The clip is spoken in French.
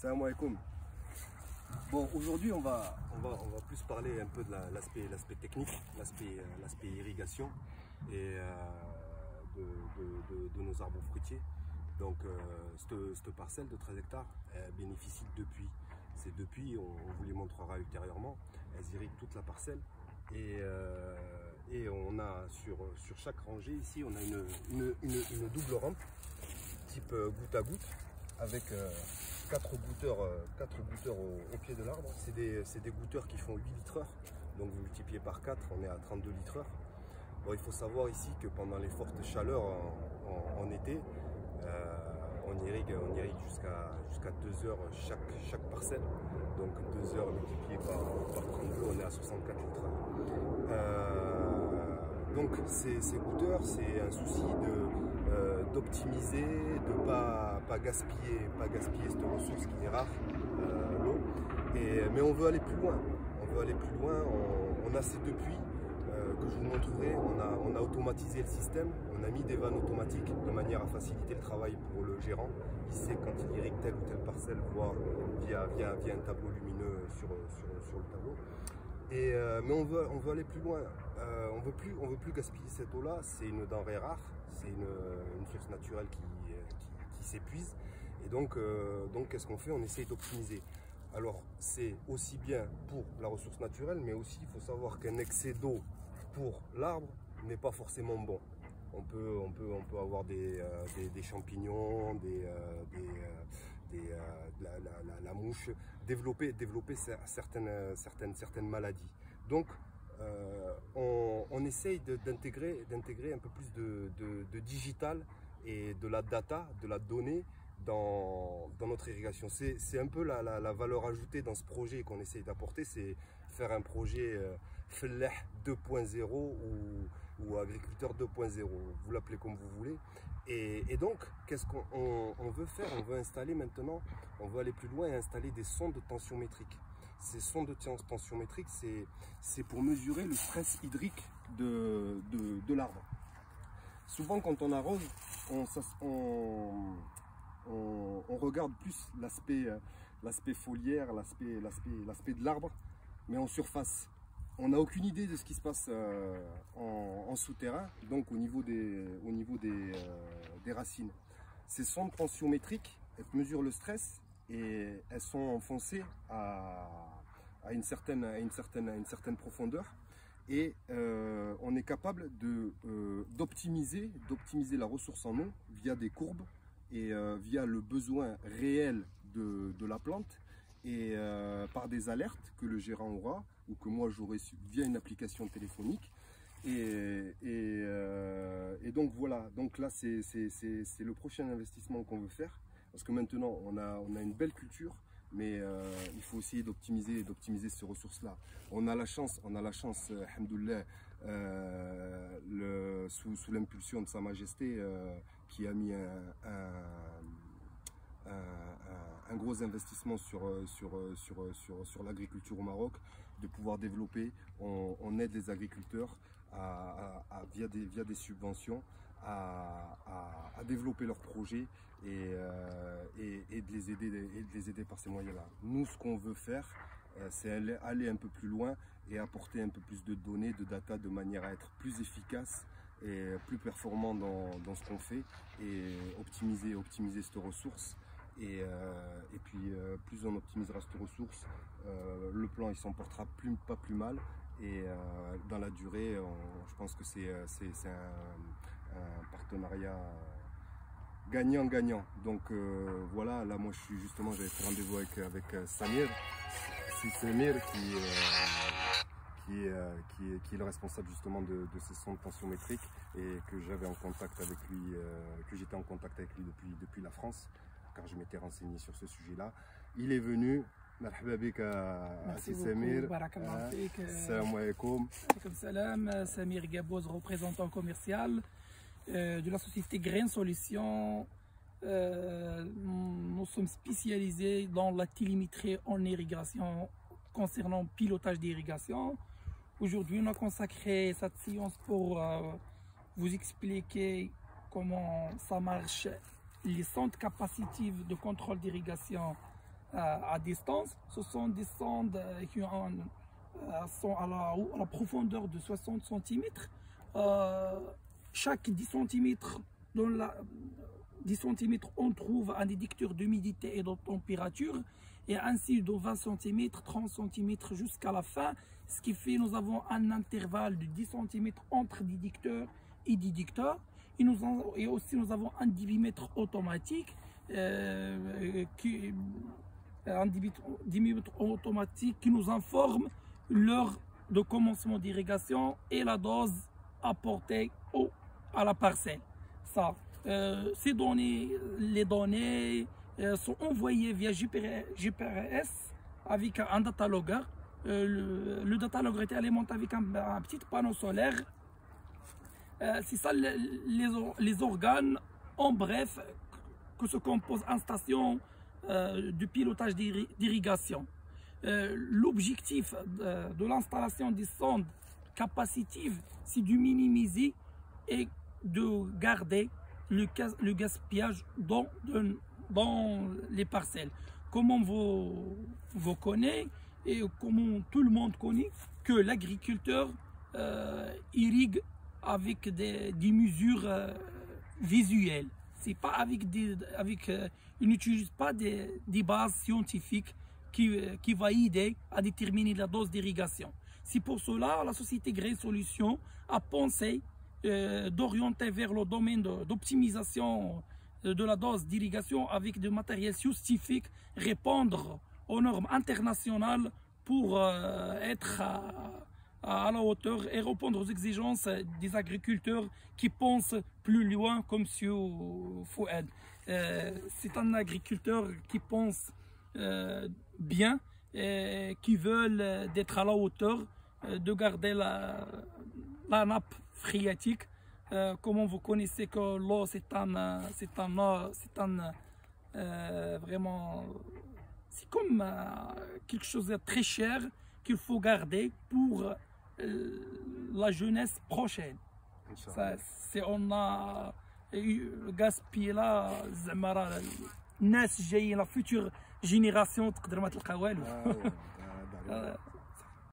Salam alaikum. Bon, aujourd'hui, on va plus parler un peu de l'aspect technique, l'aspect irrigation et de nos arbres fruitiers. Donc, cette parcelle de 13 hectares bénéficie depuis. C'est depuis, on vous les montrera ultérieurement, elles irriguent toute la parcelle. Et on a sur chaque rangée ici, on a une double rampe type goutte à goutte avec 4 gouteurs au pied de l'arbre. C'est des gouteurs qui font 8 litres heure. Donc vous multipliez par 4, on est à 32 litres heure. Bon, il faut savoir ici que pendant les fortes chaleurs en été, on irrigue jusqu'à 2 heures chaque parcelle. Donc 2 heures multipliées par 32, on est à 64 litres heure. Donc ces gouteurs, c'est un souci d'optimiser, de ne pas gaspiller cette ressource qui est rare, l'eau. Mais on veut aller plus loin. On a ces deux puits que je vous montrerai. On a automatisé le système. On a mis des vannes automatiques de manière à faciliter le travail pour le gérant. Il sait quand il irrigue telle ou telle parcelle, voire via un tableau lumineux sur le tableau. Mais on veut aller plus loin. On veut plus gaspiller cette eau-là. C'est une denrée rare. C'est une source naturelle qui s'épuise. Et donc qu'est-ce qu'on fait? On essaye d'optimiser. Alors, c'est aussi bien pour la ressource naturelle, mais aussi, il faut savoir qu'un excès d'eau pour l'arbre n'est pas forcément bon. On peut avoir des champignons, la mouche, développer certaines maladies. Donc, on essaye d'intégrer un peu plus de digital et de la data, de la donnée dans notre irrigation. C'est un peu la valeur ajoutée dans ce projet qu'on essaye d'apporter, c'est faire un projet Fellah 2.0 ou agriculteur 2.0, vous l'appelez comme vous voulez. Et donc, qu'est-ce qu'on veut faire? On veut installer maintenant, on veut aller plus loin et installer des sondes tensiométriques. Ces sondes de tensiométriques, c'est pour mesurer le stress hydrique de l'arbre. Souvent, quand on arrose, on regarde plus l'aspect foliaire, l'aspect de l'arbre, mais en surface. On n'a aucune idée de ce qui se passe en souterrain, donc au niveau des racines. Ces sondes tensiométriques, elles mesurent le stress et elles sont enfoncées à une certaine profondeur. Et on est capable d'optimiser la ressource en eau via des courbes et via le besoin réel de la plante et par des alertes que le gérant aura ou que moi j'aurai via une application téléphonique. Et donc voilà, donc là c'est le prochain investissement qu'on veut faire parce que maintenant on a une belle culture. Mais il faut essayer d'optimiser ces ressources-là. On a la chance, alhamdoulilah, sous l'impulsion de Sa Majesté, qui a mis un gros investissement sur l'agriculture au Maroc, de pouvoir développer. On aide les agriculteurs via des subventions à développer leurs projets et de les aider par ces moyens-là. Nous, ce qu'on veut faire, c'est aller un peu plus loin et apporter un peu plus de données, de data, de manière à être plus efficace et plus performant dans ce qu'on fait et optimiser cette ressource. Et puis, plus on optimisera cette ressource, le plan il s'en portera pas plus mal. Et dans la durée, je pense que c'est un partenariat gagnant-gagnant. Donc voilà, là moi j'avais fait rendez-vous avec Samir qui est le responsable justement de ces sondes tensiométriques et que j'avais en contact avec lui, que j'étais en contact avec lui depuis la France, car je m'étais renseigné sur ce sujet-là. Il est venu. مرحبا بك سي سمير. بارك الله فيك. السلام عليكم. وعليكم السلام. Samir Gaboz, représentant commercial de la société Grain Solutions. Nous sommes spécialisés dans la télémétrie en irrigation concernant le pilotage d'irrigation. Aujourd'hui, on a consacré cette séance pour vous expliquer comment ça marche, les centres capacitatifs de contrôle d'irrigation à distance. Ce sont des sondes qui sont à la profondeur de 60 cm. Chaque 10 cm, dans 10 cm, on trouve un détecteur d'humidité et de température, et ainsi de 20 cm, 30 cm jusqu'à la fin, ce qui fait que nous avons un intervalle de 10 cm entre détecteur et détecteur. Et aussi nous avons un débitmètre automatique qui nous informe l'heure de commencement d'irrigation et la dose apportée à la parcelle. Les données sont envoyées via GPS avec un datalogger. Le datalogger est alimenté avec un petit panneau solaire. C'est ça les organes, en bref, que se compose une station de pilotage d'irrigation. L'objectif de l'installation des sondes capacitives, c'est de minimiser et de garder le gaspillage dans les parcelles. Comment vous connaissez et comment tout le monde connaît que l'agriculteur irrigue avec des mesures visuelles. C'est pas il n'utilise pas des bases scientifiques qui va aider à déterminer la dose d'irrigation. C'est pour cela la société Green Solutions a pensé d'orienter vers le domaine d'optimisation de la dose d'irrigation avec des matériels scientifiques, répondre aux normes internationales pour être à la hauteur et répondre aux exigences des agriculteurs qui pensent plus loin, comme M. Fouad. C'est un agriculteur qui pense bien et qui veut d'être à la hauteur, de garder la nappe phréatique. Comment vous connaissez que l'eau vraiment, c'est comme quelque chose de très cher qu'il faut garder pour la jeunesse prochaine. On a gaspillé là la future génération تقدر ما تلقى والو.